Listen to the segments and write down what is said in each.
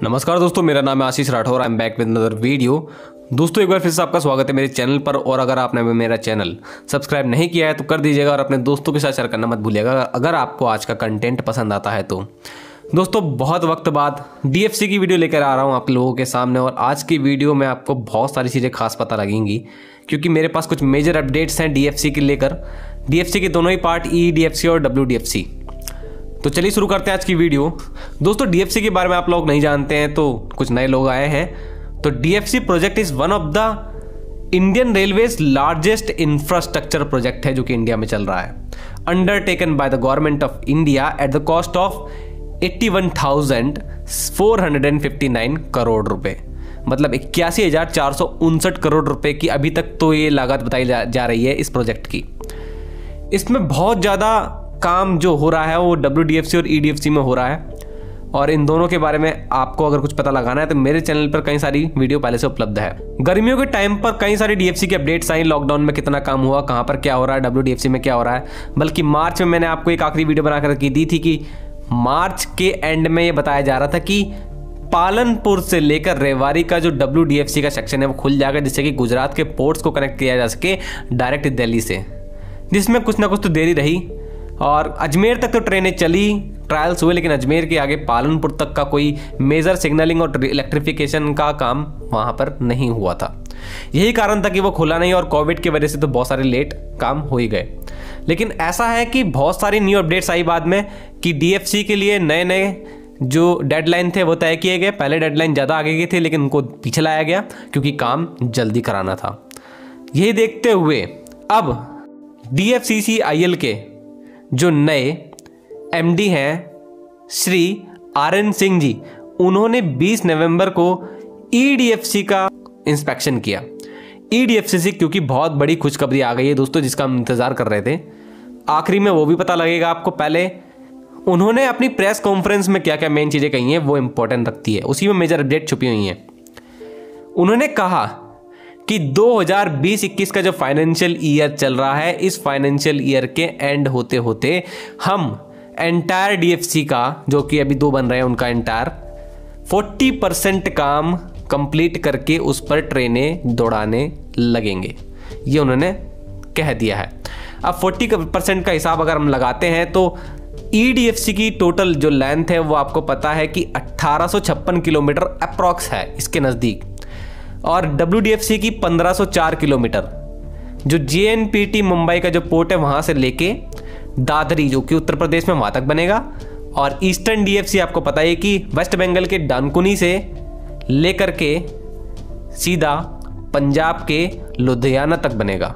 नमस्कार दोस्तों, मेरा नाम है Ashish Rathore. I am back with another video. दोस्तों, एक बार फिर से आपका स्वागत है मेरे चैनल पर। और अगर आपने मेरा चैनल सब्सक्राइब नहीं किया है तो कर दीजिएगा और अपने दोस्तों के साथ शेयर करना मत भूलिएगा अगर आपको आज का कंटेंट पसंद आता है तो। दोस्तों, बहुत वक्त बाद DFC की वीडियो लेकर आ रहा हूँ आप लोगों के सामने। और आज की वीडियो में आपको बहुत सारी चीज़ें खास पता लगेंगी क्योंकि मेरे पास कुछ मेजर अपडेट्स हैं DFC के लेकर। DFC के दोनों ही पार्ट, EDFC और WDFC। तो चलिए शुरू करते हैं आज की वीडियो। दोस्तों, DFC के बारे में आप लोग नहीं जानते हैं तो कुछ नए लोग आए हैं। तो DFC project is one of the Indian railways largest infrastructure project है जो कि इंडिया में चल रहा है, undertaken by the government of India at the cost of 81,459 crore रुपए। मतलब 81,459 करोड़ रुपए की अभी तक तो ये लागत बताई जा रही है इस प्रोजेक्ट की। इसमें बहुत ज़्यादा काम जो हो रहा है वो WDFC और EDFC में हो रहा है। और इन दोनों के बारे में आपको अगर कुछ पता लगाना है तो मेरे चैनल पर कई सारी वीडियो पहले से उपलब्ध है। गर्मियों के टाइम पर कई सारी DFC की अपडेट्स आई, लॉकडाउन में कितना काम हुआ, कहाँ पर क्या हो रहा है, WDFC में क्या हो रहा है। बल्कि मार्च में मैंने आपको एक आखिरी वीडियो बनाकर दी थी कि मार्च के एंड में ये बताया जा रहा था कि पालनपुर से लेकर रेवाड़ी का जो WDFC का सेक्शन है वो खुल जाएगा, जिससे कि गुजरात के पोर्ट्स को कनेक्ट किया जा सके डायरेक्ट दिल्ली से, जिसमें कुछ ना कुछ तो देरी रही। और अजमेर तक तो ट्रेनें चली, ट्रायल्स हुए, लेकिन अजमेर के आगे पालनपुर तक का कोई मेजर सिग्नलिंग और इलेक्ट्रिफिकेशन का काम वहाँ पर नहीं हुआ था। यही कारण था कि वो खुला नहीं और कोविड की वजह से तो बहुत सारे लेट काम हो ही गए। लेकिन ऐसा है कि बहुत सारी न्यू अपडेट्स आई बाद में कि DFC के लिए नए नए जो डेडलाइन थे वो तय किए गए। पहले डेडलाइन ज़्यादा आगे के थे लेकिन उनको पीछे लाया गया क्योंकि काम जल्दी कराना था। यही देखते हुए अब DFCCIL के जो नए MD हैं श्री RN सिंह जी, उन्होंने 20 नवंबर को EDFC का इंस्पेक्शन किया। EDFC से क्योंकि बहुत बड़ी खुशखबरी आ गई है दोस्तों, जिसका हम इंतजार कर रहे थे। आखिरी में वो भी पता लगेगा आपको। पहले उन्होंने अपनी प्रेस कॉन्फ्रेंस में क्या क्या मेन चीज़ें कही हैं वो इंपॉर्टेंट रखती है, उसी में मेजर अपडेट छुपी हुई हैं। उन्होंने कहा कि 2020-21 का जो फाइनेंशियल ईयर चल रहा है, इस फाइनेंशियल ईयर के एंड होते होते हम एंटायर DFC का, जो कि अभी 2 बन रहे हैं, उनका एंटायर 40% काम कंप्लीट करके उस पर ट्रेनें दौड़ाने लगेंगे। ये उन्होंने कह दिया है। अब 40% का हिसाब अगर हम लगाते हैं तो EDFC की टोटल जो लेंथ है वो आपको पता है कि 1856 किलोमीटर अप्रॉक्स है इसके नज़दीक, और WDFC की 1504 किलोमीटर। जो JNPT मुंबई का जो पोर्ट है वहाँ से लेके दादरी जो कि उत्तर प्रदेश में वहाँ तक बनेगा, और ईस्टर्न DFC आपको पता है कि वेस्ट बंगाल के डानकुनी से लेकर के सीधा पंजाब के लुधियाना तक बनेगा।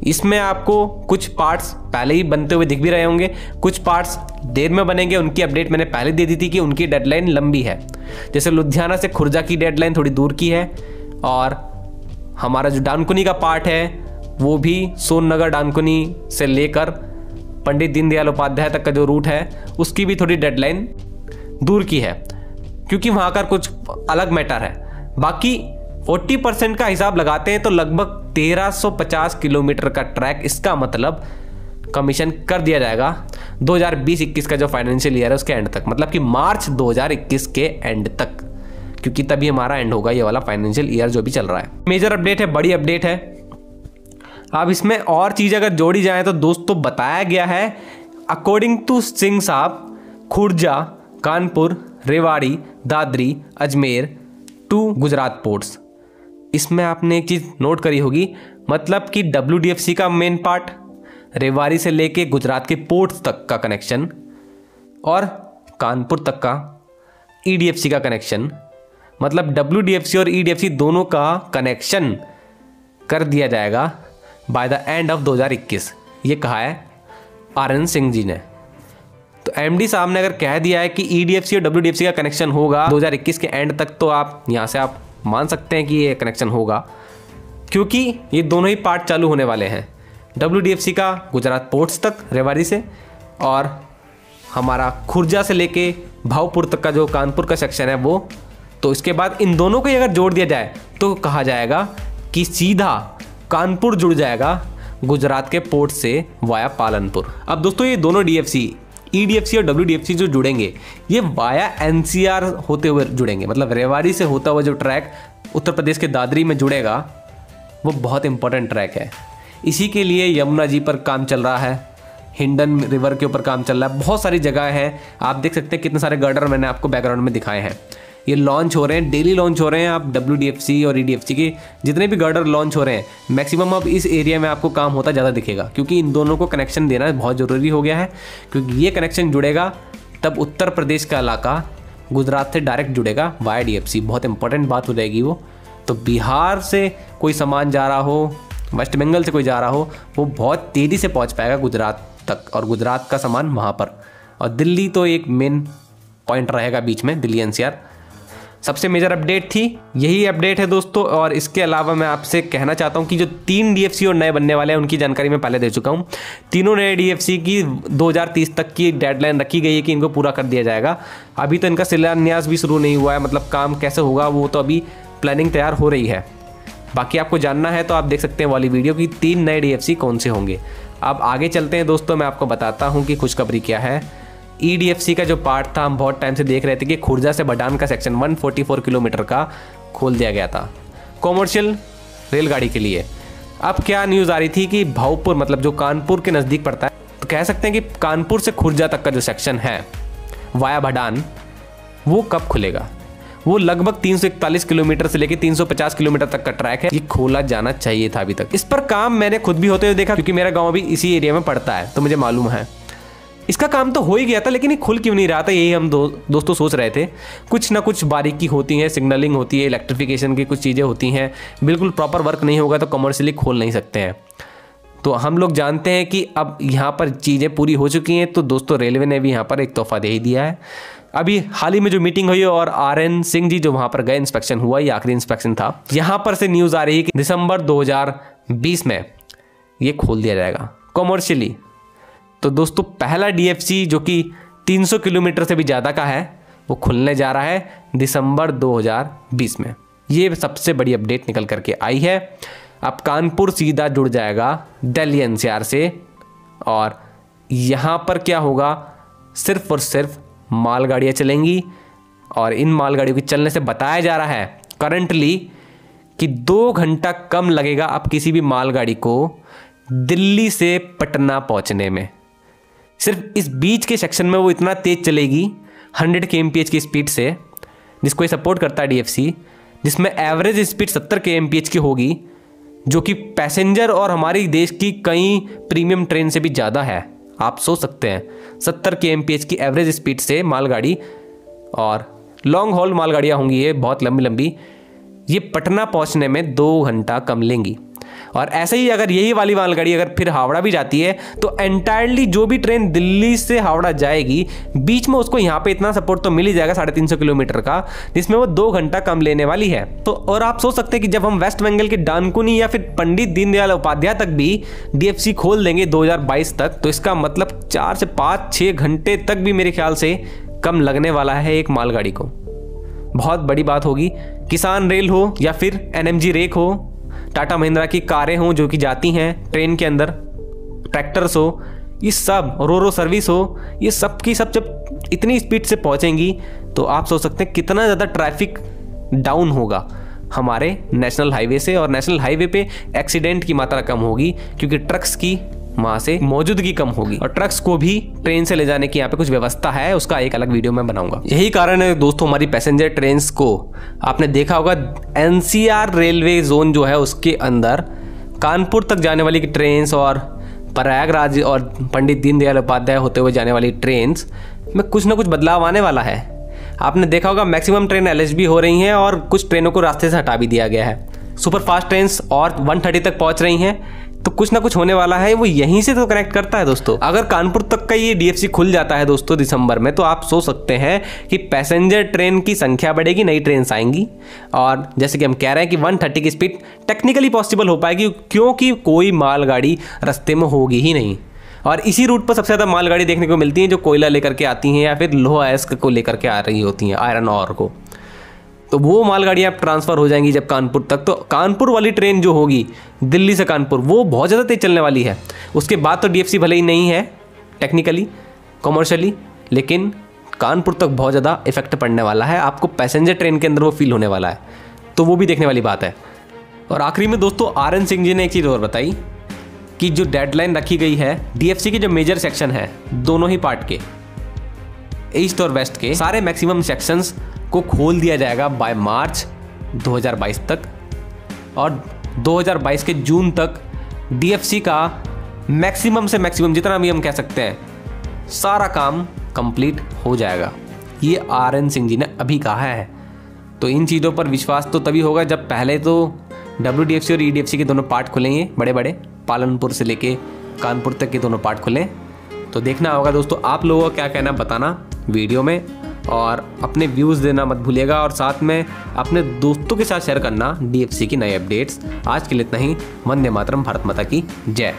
इसमें आपको कुछ पार्ट्स पहले ही बनते हुए दिख भी रहे होंगे, कुछ पार्ट्स देर में बनेंगे। उनकी अपडेट मैंने पहले दे दी थी कि उनकी डेडलाइन लंबी है। जैसे लुधियाना से खुर्जा की डेडलाइन थोड़ी दूर की है, और हमारा जो डानकुनी का पार्ट है वो भी सोननगर डानकुनी से लेकर पंडित दीनदयाल उपाध्याय तक का जो रूट है उसकी भी थोड़ी डेडलाइन दूर की है, क्योंकि वहाँ का कुछ अलग मैटर है। बाकी 40% का हिसाब लगाते हैं तो लगभग 1350 किलोमीटर का ट्रैक, इसका मतलब कमीशन कर दिया जाएगा 2020-21 का जो फाइनेंशियल ईयर है उसके एंड तक, मतलब कि मार्च 2021 के एंड तक, क्योंकि तभी हमारा एंड होगा ये वाला फाइनेंशियल ईयर जो भी चल रहा है। मेजर अपडेट है, बड़ी अपडेट है। अब इसमें और चीज़ अगर जोड़ी जाए तो दोस्तों बताया गया है, अकॉर्डिंग टू सिंह साहब, खुर्जा, कानपुर, रेवाड़ी, दादरी, अजमेर टू गुजरात पोर्ट्स। इसमें आपने एक चीज़ नोट करी होगी, मतलब कि WDFC का मेन पार्ट, रेवाड़ी से लेके गुजरात के पोर्ट्स तक का कनेक्शन, और कानपुर तक का EDFC का कनेक्शन, मतलब WDFC और EDFC दोनों का कनेक्शन कर दिया जाएगा बाय द एंड ऑफ 2021। ये कहा है RN सिंह जी ने। तो MD साहब ने अगर कह दिया है कि EDFC और WDFC का कनेक्शन होगा 2021 के एंड तक, तो आप यहाँ से आप मान सकते हैं कि ये कनेक्शन होगा, क्योंकि ये दोनों ही पार्ट चालू होने वाले हैं। WDFC का गुजरात पोर्ट्स तक रेवाड़ी से, और हमारा खुर्जा से लेके भावपुर तक का जो कानपुर का सेक्शन है वो। तो इसके बाद इन दोनों को अगर जोड़ दिया जाए तो कहा जाएगा कि सीधा कानपुर जुड़ जाएगा गुजरात के पोर्ट से वाया पालनपुर। अब दोस्तों ये दोनों DFC EDFC और WDFC जो जुड़ेंगे ये वाया NCR होते हुए जुड़ेंगे, मतलब रेवाड़ी से होता हुआ जो ट्रैक उत्तर प्रदेश के दादरी में जुड़ेगा वो बहुत इंपॉर्टेंट ट्रैक है। इसी के लिए यमुना जी पर काम चल रहा है, हिंडन रिवर के ऊपर काम चल रहा है, बहुत सारी जगह हैं। आप देख सकते हैं कितने सारे गर्डर मैंने आपको बैकग्राउंड में दिखाए हैं। ये लॉन्च हो रहे हैं, डेली लॉन्च हो रहे हैं। आप WDFC और EDFC के जितने भी गर्डर लॉन्च हो रहे हैं, मैक्सिमम अब इस एरिया में आपको काम होता ज़्यादा दिखेगा, क्योंकि इन दोनों को कनेक्शन देना बहुत ज़रूरी हो गया है। क्योंकि ये कनेक्शन जुड़ेगा तब उत्तर प्रदेश का इलाका गुजरात से डायरेक्ट जुड़ेगा वाया DFC। बहुत इंपॉर्टेंट बात हो जाएगी वो। तो बिहार से कोई सामान जा रहा हो, वेस्ट बंगाल से कोई जा रहा हो, वो बहुत तेज़ी से पहुँच पाएगा गुजरात तक, और गुजरात का सामान वहाँ पर। और दिल्ली तो एक मेन पॉइंट रहेगा बीच में, दिल्ली NCR। सबसे मेजर अपडेट थी, यही अपडेट है दोस्तों। और इसके अलावा मैं आपसे कहना चाहता हूँ कि जो 3 DFC और नए बनने वाले हैं उनकी जानकारी मैं पहले दे चुका हूँ। तीनों नए DFC की 2030 तक की डेडलाइन रखी गई है कि इनको पूरा कर दिया जाएगा। अभी तो इनका शिलान्यास भी शुरू नहीं हुआ है, मतलब काम कैसे होगा वो तो अभी प्लानिंग तैयार हो रही है। बाकी आपको जानना है तो आप देख सकते हैं वाली वीडियो की 3 नए DFC कौन से होंगे। अब आगे चलते हैं दोस्तों, मैं आपको बताता हूँ कि खुशखबरी क्या है। EDFC का जो पार्ट था, हम बहुत टाइम से देख रहे थे कि खुर्जा से बडान का सेक्शन 144 किलोमीटर का खोल दिया गया था कॉमर्शियल रेलगाड़ी के लिए। अब क्या न्यूज़ आ रही थी कि भाऊपुर, मतलब जो कानपुर के नज़दीक पड़ता है, तो कह सकते हैं कि कानपुर से खुर्जा तक का जो सेक्शन है वाया बडान, वो कब खुलेगा। वो लगभग 341 किलोमीटर से लेकर 350 किलोमीटर तक का ट्रैक है, ये खोला जाना चाहिए था अभी तक। इस पर काम मैंने खुद भी होते हुए देखा, क्योंकि मेरा गाँव भी इसी एरिया में पड़ता है, तो मुझे मालूम है। इसका काम तो हो ही गया था, लेकिन ये खुल क्यों नहीं रहा था, यही हम दोस्तों सोच रहे थे। कुछ ना कुछ बारीकी होती है, सिग्नलिंग होती है, इलेक्ट्रिफिकेशन की कुछ चीज़ें होती हैं, बिल्कुल प्रॉपर वर्क नहीं होगा तो कमर्शियली खोल नहीं सकते हैं। तो हम लोग जानते हैं कि अब यहाँ पर चीज़ें पूरी हो चुकी हैं, तो दोस्तों रेलवे ने भी यहाँ पर एक तोहफा दे ही दिया है। अभी हाल ही में जो मीटिंग हुई और RN सिंह जी जो वहाँ पर गए, इंस्पेक्शन हुआ, ये आखिरी इंस्पेक्शन था। यहाँ पर से न्यूज़ आ रही है कि दिसंबर 2020 में ये खोल दिया जाएगा कमर्शियली। तो दोस्तों पहला DFC जो कि 300 किलोमीटर से भी ज़्यादा का है, वो खुलने जा रहा है दिसंबर 2020 में। ये सबसे बड़ी अपडेट निकल करके आई है। अब कानपुर सीधा जुड़ जाएगा दिल्ली NCR से, और यहाँ पर क्या होगा, सिर्फ और सिर्फ मालगाड़ियाँ चलेंगी। और इन मालगाड़ियों के चलने से बताया जा रहा है करंटली कि 2 घंटा कम लगेगा अब किसी भी मालगाड़ी को दिल्ली से पटना पहुँचने में। सिर्फ इस बीच के सेक्शन में वो इतना तेज़ चलेगी 100 kmph की स्पीड से, जिसको ये सपोर्ट करता है DFC, जिसमें एवरेज स्पीड 70 kmph की होगी, जो कि पैसेंजर और हमारी देश की कई प्रीमियम ट्रेन से भी ज़्यादा है। आप सोच सकते हैं 70 kmph की एवरेज स्पीड से मालगाड़ी, और लॉन्ग हॉल मालगाड़ियाँ होंगी ये, बहुत लंबी लंबी, ये पटना पहुँचने में 2 घंटा कम लेंगी। और ऐसे ही अगर यही वाली मालगाड़ी अगर फिर हावड़ा भी जाती है, तो एंटायरली जो भी ट्रेन दिल्ली से हावड़ा जाएगी, बीच में उसको यहाँ पे इतना सपोर्ट तो मिल ही जाएगा 350 किलोमीटर का, जिसमें वो 2 घंटा कम लेने वाली है। तो और आप सोच सकते हैं कि जब हम वेस्ट बंगाल के डानकुनी या फिर पंडित दीनदयाल उपाध्याय तक भी DFC खोल देंगे 2022 तक, तो इसका मतलब 4 से 5-6 घंटे तक भी मेरे ख्याल से कम लगने वाला है एक मालगाड़ी को। बहुत बड़ी बात होगी। किसान रेल हो या फिर NMG रेक हो, टाटा महिंद्रा की कारें हों जो कि जाती हैं ट्रेन के अंदर, ट्रैक्टर्स हो, ये सब रोरो सर्विस हो, ये सब की सब जब इतनी स्पीड से पहुंचेंगी, तो आप सोच सकते हैं कितना ज़्यादा ट्रैफिक डाउन होगा हमारे नेशनल हाईवे से। और नेशनल हाईवे पे एक्सीडेंट की मात्रा कम होगी, क्योंकि ट्रक्स की वहाँ से मौजूदगी कम होगी। और ट्रक्स को भी ट्रेन से ले जाने की यहाँ पे कुछ व्यवस्था है, उसका एक अलग वीडियो मैं बनाऊंगा। यही कारण है दोस्तों हमारी पैसेंजर ट्रेन्स को आपने देखा होगा NCR रेलवे जोन जो है उसके अंदर कानपुर तक जाने वाली ट्रेन्स और प्रयागराज और पंडित दीनदयाल उपाध्याय होते हुए जाने वाली ट्रेन्स में कुछ ना कुछ बदलाव आने वाला है। आपने देखा होगा मैक्सिमम ट्रेन LHB हो रही हैं और कुछ ट्रेनों को रास्ते से हटा भी दिया गया है। सुपर फास्ट ट्रेन्स और 130 तक पहुंच रही हैं, तो कुछ ना कुछ होने वाला है। वो यहीं से तो कनेक्ट करता है दोस्तों। अगर कानपुर तक का ये DFC खुल जाता है दोस्तों दिसंबर में, तो आप सोच सकते हैं कि पैसेंजर ट्रेन की संख्या बढ़ेगी, नई ट्रेन आएंगी, और जैसे कि हम कह रहे हैं कि 130 की स्पीड टेक्निकली पॉसिबल हो पाएगी, क्योंकि कोई मालगाड़ी रास्ते में होगी ही नहीं। और इसी रूट पर सबसे ज़्यादा मालगाड़ी देखने को मिलती है जो कोयला लेकर के आती हैं या फिर लोहा अयस्क को लेकर के आ रही होती हैं, आयरन ऑर को। तो वो मालगाड़ियाँ ट्रांसफ़र हो जाएंगी जब कानपुर तक। तो कानपुर वाली ट्रेन जो होगी दिल्ली से कानपुर, वो बहुत ज़्यादा तेज़ चलने वाली है। उसके बाद तो DFC भले ही नहीं है टेक्निकली, कमर्शियली, लेकिन कानपुर तक बहुत ज़्यादा इफेक्ट पड़ने वाला है, आपको पैसेंजर ट्रेन के अंदर वो फील होने वाला है, तो वो भी देखने वाली बात है। और आखिरी में दोस्तों RN सिंह जी ने एक चीज़ और बताई कि जो डेडलाइन रखी गई है DFC के जो मेजर सेक्शन है दोनों ही पार्ट के, ईस्ट और वेस्ट के सारे मैक्सिमम सेक्शंस को खोल दिया जाएगा बाय मार्च 2022 तक, और 2022 के जून तक DFC का मैक्सिमम से मैक्सिमम जितना भी हम कह सकते हैं सारा काम कंप्लीट हो जाएगा। ये RN सिंह जी ने अभी कहा है। तो इन चीज़ों पर विश्वास तो तभी होगा जब पहले तो WDFC और EDFC के दोनों पार्ट खुलेंगे, बड़े बड़े पालनपुर से लेके कानपुर तक के दोनों पार्ट खुलें। तो देखना होगा दोस्तों, आप लोगों का क्या कहना बताना वीडियो में, और अपने व्यूज़ देना मत भूलिएगा, और साथ में अपने दोस्तों के साथ शेयर करना DFC की नई अपडेट्स। आज के लिए इतना ही। वंदे मातरम, भारत माता की जय।